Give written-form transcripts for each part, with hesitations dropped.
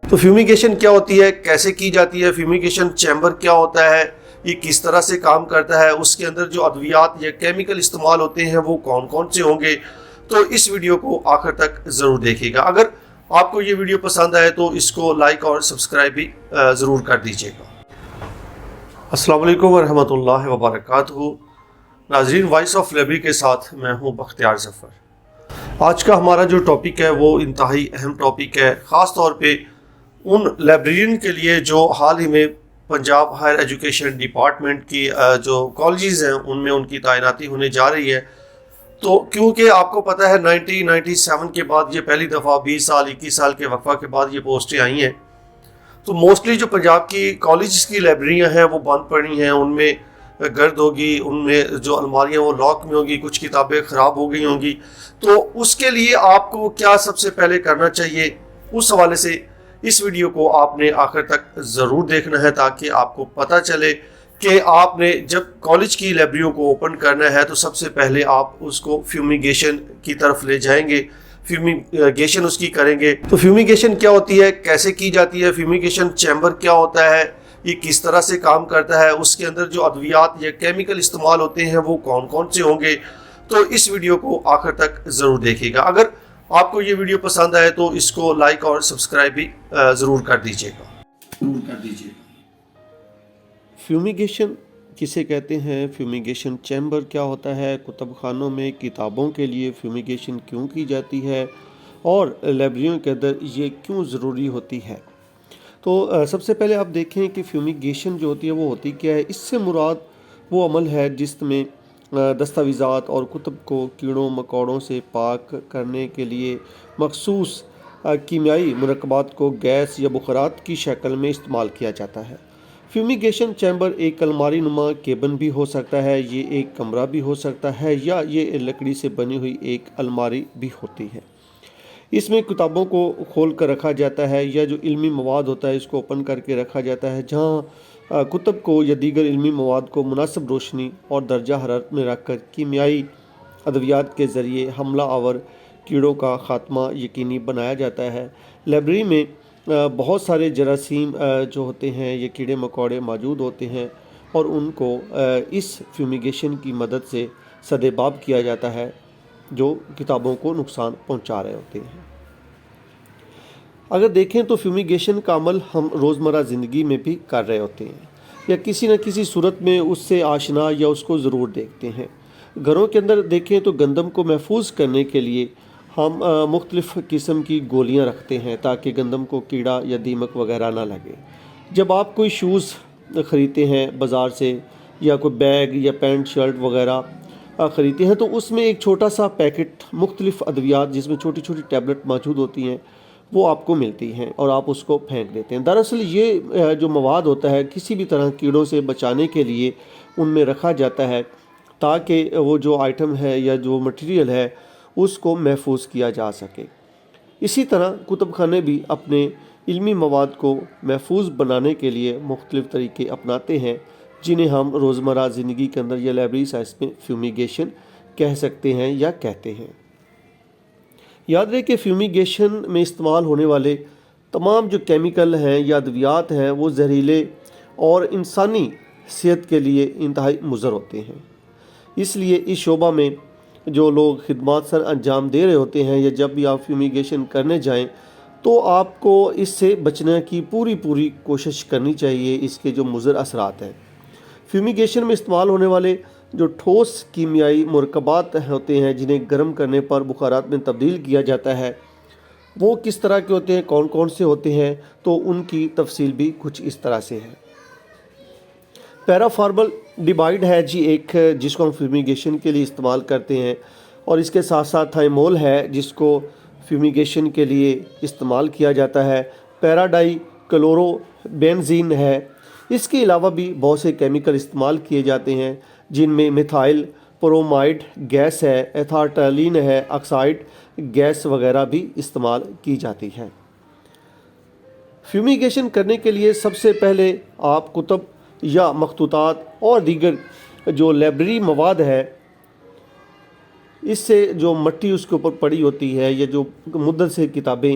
تو فیومیگیشن کیا ہوتی ہے، کیسے کی جاتی ہے، فیومیگیشن چیمبر کیا ہوتا ہے، یہ کس طرح سے کام کرتا ہے، اس کے اندر جو ادویات یا کیمیکل استعمال ہوتے ہیں وہ کون کون سے ہوں گے، تو اس ویڈیو کو آخر تک ضرور دیکھیے گا۔ اگر آپ کو یہ ویڈیو پسند آئے تو اس کو لائک اور سبسکرائب بھی ضرور کر دیجیے گا۔ السلام علیکم ورحمۃ اللہ وبرکاتہ۔ ناظرین، وائس آف لائبریری کے ساتھ میں ہوں بختیار ظفر۔ آج کا ہمارا جو ٹاپک ہے وہ انتہائی اہم ٹاپک ہے، خاص طور پہ ان لائبریرین کے لیے جو حال ہی میں پنجاب ہائر ایجوکیشن ڈپارٹمنٹ کی جو کالجز ہیں ان میں ان کی تعیناتی ہونے جا رہی ہے۔ تو کیونکہ آپ کو پتہ ہے 1997 کے بعد یہ پہلی دفعہ 20 سال 21 سال کے وقفہ کے بعد یہ پوسٹیں آئی ہیں، تو موسٹلی جو پنجاب کی کالجز کی لائبریریاں ہیں وہ بند پڑی ہیں، ان میں گرد ہوگی، ان میں جو الماریاں وہ لاک میں ہوگی، کچھ کتابیں خراب ہو گئی ہوں گی۔ تو اس کے لیے آپ کو کیا سب سے پہلے کرنا چاہیے، اس حوالے سے اس ویڈیو کو آپ نے آخر تک ضرور دیکھنا ہے تاکہ آپ کو پتہ چلے کہ آپ نے جب کالج کی لائبریریوں کو اوپن کرنا ہے تو سب سے پہلے آپ اس کو فیومیگیشن کی طرف لے جائیں گے، فیومیگیشن اس کی کریں گے۔ تو فیومیگیشن کیا ہوتی ہے، کیسے کی جاتی ہے، فیومیگیشن چیمبر کیا ہوتا ہے، یہ کس طرح سے کام کرتا ہے، اس کے اندر جو ادویات یا کیمیکل استعمال ہوتے ہیں وہ کون کون سے ہوں گے، تو اس ویڈیو کو آخر تک ضرور دیکھیے گا۔ اگر آپ کو یہ ویڈیو پسند آئے تو اس کو لائک اور سبسکرائب بھی ضرور کر دیجیے گا۔ فیومیگیشن کسے کہتے ہیں، فیومیگیشن چیمبر کیا ہوتا ہے، کتب خانوں میں کتابوں کے لیے فیومیگیشن کیوں کی جاتی ہے، اور لائبریریوں کے اندر یہ کیوں ضروری ہوتی ہے۔ تو سب سے پہلے آپ دیکھیں کہ فیومیگیشن جو ہوتی ہے وہ ہوتی کیا ہے۔ اس سے مراد وہ عمل ہے جس میں دستاویزات اور کتب کو کیڑوں مکوڑوں سے پاک کرنے کے لیے مخصوص کیمیائی مرکبات کو گیس یا بخارات کی شکل میں استعمال کیا جاتا ہے۔ فیومیگیشن چیمبر ایک الماری نما کیبن بھی ہو سکتا ہے، یہ ایک کمرہ بھی ہو سکتا ہے، یا یہ لکڑی سے بنی ہوئی ایک الماری بھی ہوتی ہے۔ اس میں کتابوں کو کھول کر رکھا جاتا ہے، یا جو علمی مواد ہوتا ہے اس کو اوپن کر کے رکھا جاتا ہے، جہاں کتب کو یا دیگر علمی مواد کو مناسب روشنی اور درجہ حرارت میں رکھ کر کیمیائی ادویات کے ذریعے حملہ آور کیڑوں کا خاتمہ یقینی بنایا جاتا ہے۔ لائبریری میں بہت سارے جراثیم جو ہوتے ہیں یہ کیڑے مکوڑے موجود ہوتے ہیں، اور ان کو اس فیومیگیشن کی مدد سے سدباب کیا جاتا ہے جو کتابوں کو نقصان پہنچا رہے ہوتے ہیں۔ اگر دیکھیں تو فیومیگیشن کا عمل ہم روزمرہ زندگی میں بھی کر رہے ہوتے ہیں، یا کسی نہ کسی صورت میں اس سے آشنا یا اس کو ضرور دیکھتے ہیں۔ گھروں کے اندر دیکھیں تو گندم کو محفوظ کرنے کے لیے ہم مختلف قسم کی گولیاں رکھتے ہیں تاکہ گندم کو کیڑا یا دیمک وغیرہ نہ لگے۔ جب آپ کوئی شوز خریدتے ہیں بازار سے، یا کوئی بیگ یا پینٹ شرٹ وغیرہ خریدتے ہیں، تو اس میں ایک چھوٹا سا پیکٹ مختلف ادویات جس میں چھوٹی چھوٹی ٹیبلٹ موجود ہوتی ہیں وہ آپ کو ملتی ہیں، اور آپ اس کو پھینک دیتے ہیں۔ دراصل یہ جو مواد ہوتا ہے کسی بھی طرح کیڑوں سے بچانے کے لیے ان میں رکھا جاتا ہے تاکہ وہ جو آئٹم ہے یا جو مٹیریل ہے اس کو محفوظ کیا جا سکے۔ اسی طرح کتب خانے بھی اپنے علمی مواد کو محفوظ بنانے کے لیے مختلف طریقے اپناتے ہیں، جنہیں ہم روزمرہ زندگی کے اندر یا لائبریری سائنس میں فیومیگیشن کہہ سکتے ہیں یا کہتے ہیں۔ یاد رہے کہ فیومیگیشن میں استعمال ہونے والے تمام جو کیمیکل ہیں یا ادویات ہیں وہ زہریلے اور انسانی صحت کے لیے انتہائی مضر ہوتے ہیں۔ اس لیے اس شعبہ میں جو لوگ خدمات سر انجام دے رہے ہوتے ہیں، یا جب بھی آپ فیومیگیشن کرنے جائیں تو آپ کو اس سے بچنے کی پوری کوشش کرنی چاہیے، اس کے جو مضر اثرات ہیں۔ فیومیگیشن میں استعمال ہونے والے جو ٹھوس کیمیائی مرکبات ہوتے ہیں جنہیں گرم کرنے پر بخارات میں تبدیل کیا جاتا ہے، وہ کس طرح کے ہوتے ہیں، کون کون سے ہوتے ہیں، تو ان کی تفصیل بھی کچھ اس طرح سے ہے۔ پیرا فارمل ڈیبائڈ ہے جی ایک، جس کو ہم فیومیگیشن کے لیے استعمال کرتے ہیں، اور اس کے ساتھ ساتھ تھائمول ہے جس کو فیومیگیشن کے لیے استعمال کیا جاتا ہے۔ پیراڈائی کلورو بینزین ہے۔ اس کے علاوہ بھی بہت سے کیمیکل استعمال کیے جاتے ہیں جن میں میتھائل پرومائڈ گیس ہے، ایتھارٹالین ہے، آکسائڈ گیس وغیرہ بھی استعمال کی جاتی ہے۔ فیومیگیشن کرنے کے لیے سب سے پہلے آپ کتب یا مخطوطات اور دیگر جو لائبریری مواد ہے اس سے جو مٹی اس کے اوپر پڑی ہوتی ہے یا جو مدت سے کتابیں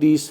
30